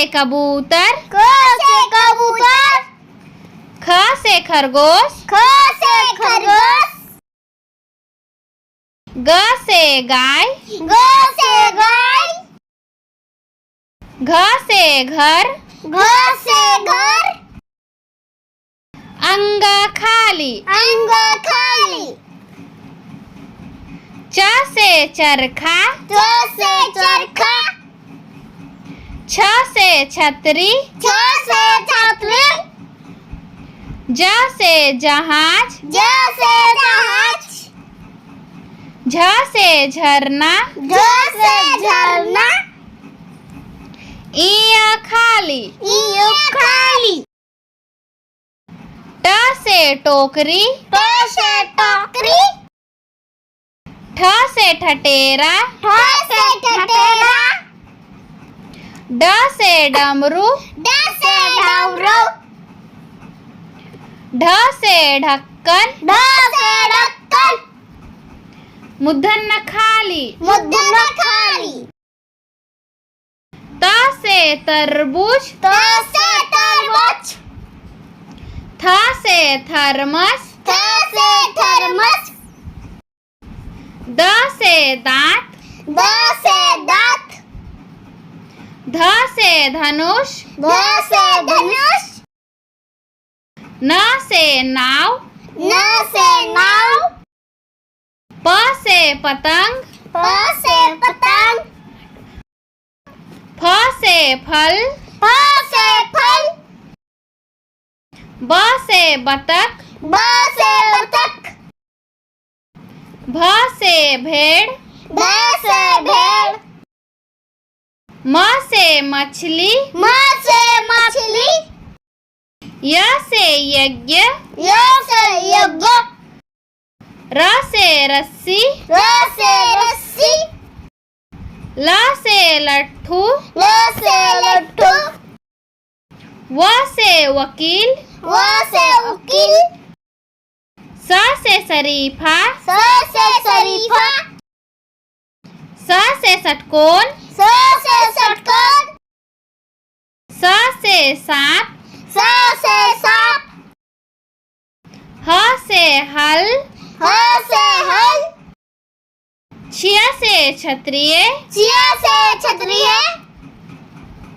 कबूतर, क से कबूतर, ख से खरगोश, ख से खरगोश, ग से गाय, ग से गाय, घ से घर, घ से घर, अंग खाली, अंग खाली, च से चरखा, च से चरखा, छ से छतरी, छ से छतरी, ज से जहाज, ज से जहाज, झ से झरना, झ से झरना, ई खाली, ई खाली, ट से टोकरी, ट से टोकरी, ठ से ठटेरा, ठ से ठटेरा, ड से डमरू, ड से डमरू, ढ से ढक्कन, ढ से ढक्कन, मूर्धन्य खाली, मूर्धन्य खाली, त से तरबूज, त से तरबूज, थ से थर्मस, थ से थर्मस, द से दांत, द से दांत, ध से धनुष, ध से धनुष, न से नाव, न से नाव, प से पतंग, प से पतंग, फ से फल, फ से फल, ब से बतख, ब से बतख, भ से भेड़, भ से भेड़, म से मछली, म से मछली, य से यज्ञ, य से यज्ञ, र से रस्सी, र से रस्सी, ल से लट्ठू, ल से लट्ठू, व से वकील, व से वकील, स से शरीफा, स से शरीफा, स से षटकोण, स से षटकोण, स से सांप, स से सांप, ह से हल, ह से हल, छिय से क्षत्रिय, च से क्षत्रिय,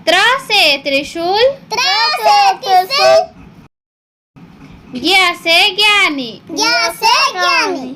त्र से त्रिशूल, त्र से त्रिशूल, ज्ञ से ज्ञानी। ज्ञ से ज्ञानी।